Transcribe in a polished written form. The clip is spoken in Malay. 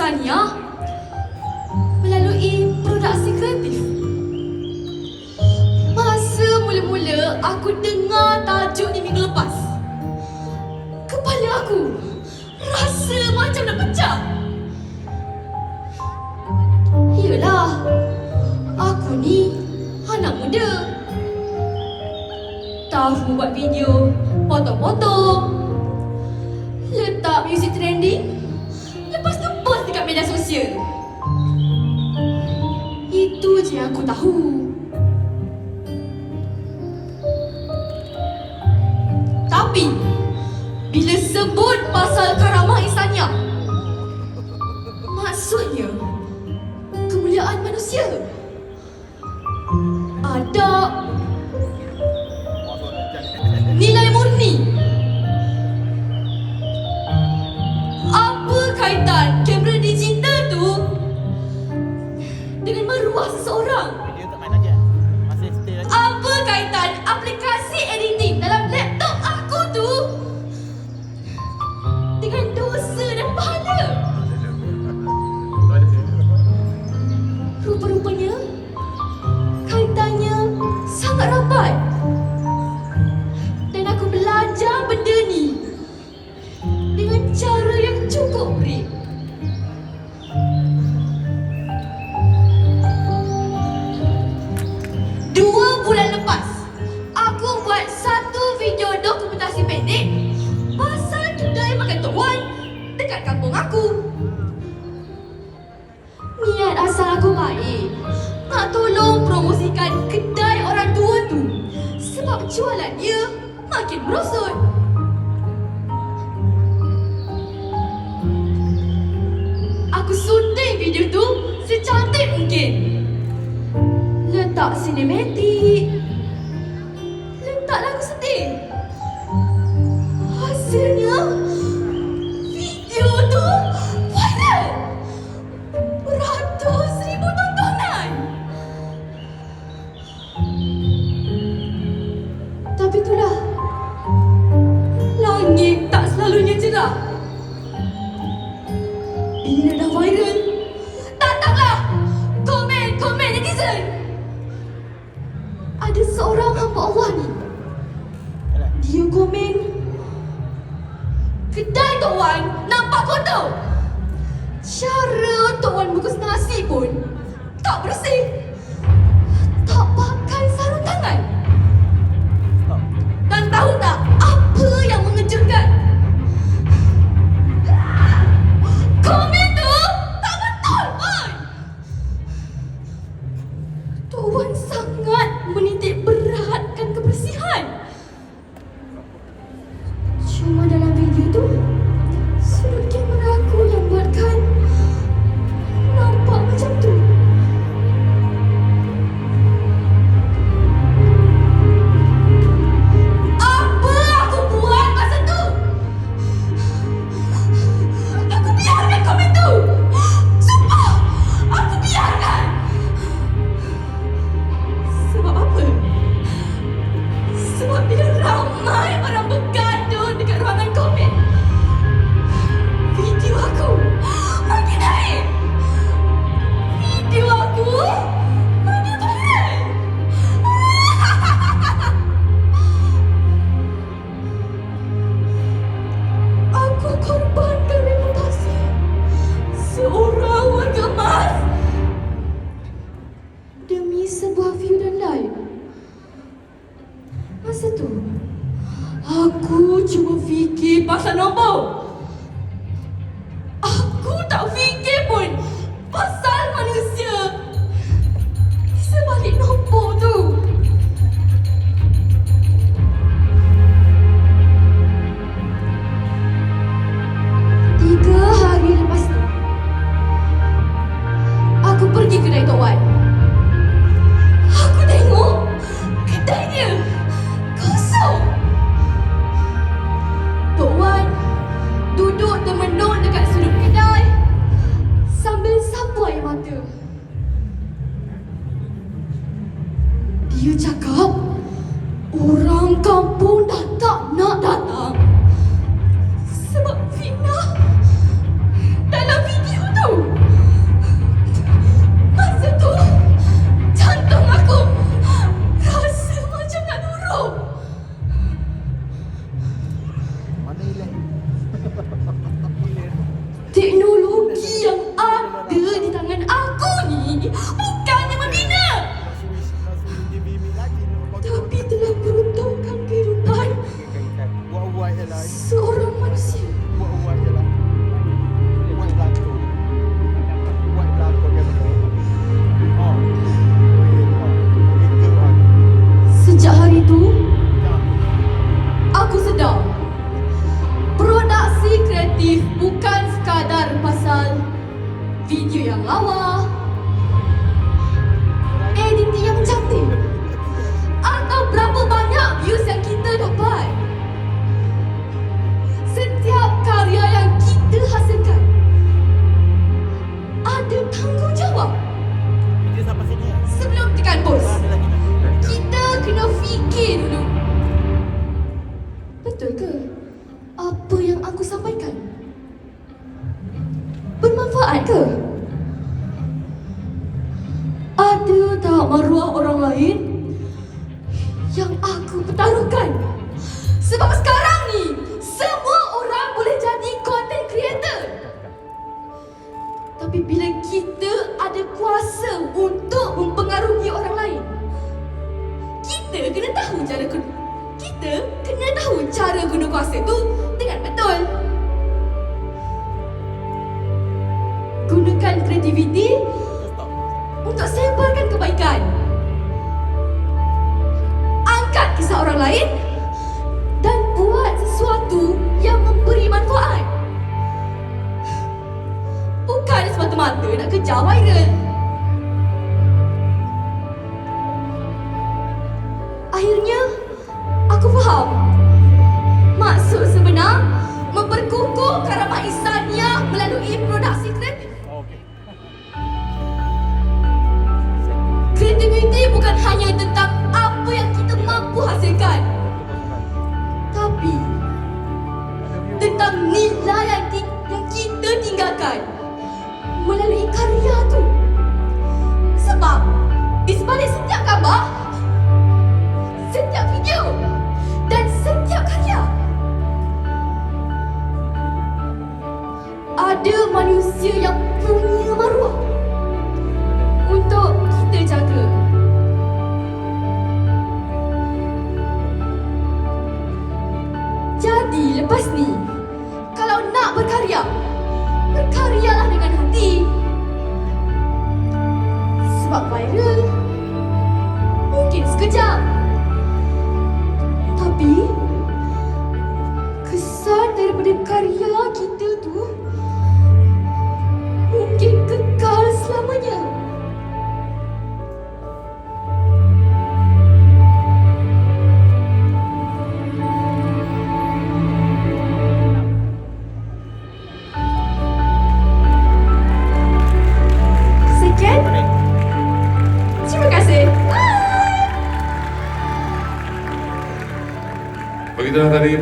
Isania melalui produksi kreatif. Masa mula-mula aku dengar tajuk ni minggu lepas, kepala aku rasa macam nak pecah. Yelah, aku ni anak muda, tahu buat video, potong-potong, letak muzik trending, lepas tu post dekat media sosial. Itu je yang aku tahu. Tapi bila sebut pasal karamah Isania, maksudnya kemuliaan manusia, adab, nilai murni. Apa kaitan kamera digital tu dengan meruah seseorang? Video tak main lagi ah? Masih stay lagi? Apa kaitan aplikasi editing dalam laptop aku tu dengan dosa dan pahala? Rupa-rupanya kaitannya sangat rapat. Dan aku belajar benda ni dengan cara yang cukup break. Dua bulan lepas, aku buat satu video dokumentasi pendek pasal kedai makan Tok Wan dekat kampung aku. Niat asal aku baik, nak tolong promosikan kedai orang tua tu sebab jualannya makin merosot. Aku syuting video tu secantik mungkin, letak sinematik, letak lagu sedih. Hasilnya video tu viral, beratus ribu tontonan. Tapi itulah, langit tak selalunya cerah. Bila dah viral, datanglah komen netizen. Ada seorang hamba Allah ni, dia komen, kedai Tok Wan nampak kotor, cara Tok Wan bungkus nasi pun tak bersih, tak pakai sarung tangan. Dan tahu tak apa yang mengejutkan? Komen tu tak betul pun. Tok Wan sangat menitik beratkan kebersihan. Cuma dalam video tu, sudut kamera aku yang buatkan nampak macam tu. Apa aku buat masa tu? Aku biarkan komen tu. Sumpah, aku biarkan. Sebab apa? Sebab bila ramai orang bergaduh dekat ruangan komen, video aku makin naik. Video aku makin viral. Aku korbankan reputasi seorang warga emas demi sebuah view dan like. Masa tu, aku cuma fikir pasal nombor. Aku tak fikir pun pasal manusia di sebalik nombor tu. Tiga hari lepas tu, aku pergi kedai Tok Wan. Aku tengok kedainya kosong. Tok Wan seorang manusia. Buat je lah. Buat pelakon. Buat pelakon dia betul. Oh. Itu kan. Sejak hari itu, Ya. aku sedar produksi kreatif bukan sekadar pasal video yang lawa, editing yang cantik, atau berapa banyak views yang kita dapat. Setiap karya yang kita hasilkan ada tanggungjawab. Video sampai sini ya. Sebelum tekan post, Ada lagi tak? kita kena fikir dulu. Betul ke apa yang aku sampaikan? Bermanfaat ke? Ada tak maruah orang lain yang aku pertaruhkan? Sebab sekarang ni semua orang boleh jadi content creator. Tapi bila kita ada kuasa untuk mempengaruhi orang lain, kita kena tahu cara guna kuasa tu dengan betul. Gunakan kreativiti Stop. untuk sebarkan kebaikan. Angkat kisah orang lain dan buat sesuatu yang memberi manfaat. Bukan semata-mata nak kejar viral. Akhirnya, aku faham maksud sebenar memperkukuh karamah insaniah melalui produksi kreatif. Okey. Kreativiti bukan hanya tentang apa yang kita mampu hasilkan, tapi tentang nilai yang kita tinggalkan melalui karya tu. Sebab di sebalik setiap gambar, setiap video dan setiap karya ada manusia yang punya maruah untuk kita jaga. Jadi lepas ni, kalau nak berkarya, berkaryalah dengan hati. Sebab viral mungkin sekejap, tapi kesan daripada karya kita tu mungkin kekal selamanya. Sekian. Baik. Terima kasih. Bye. Begitulah tadi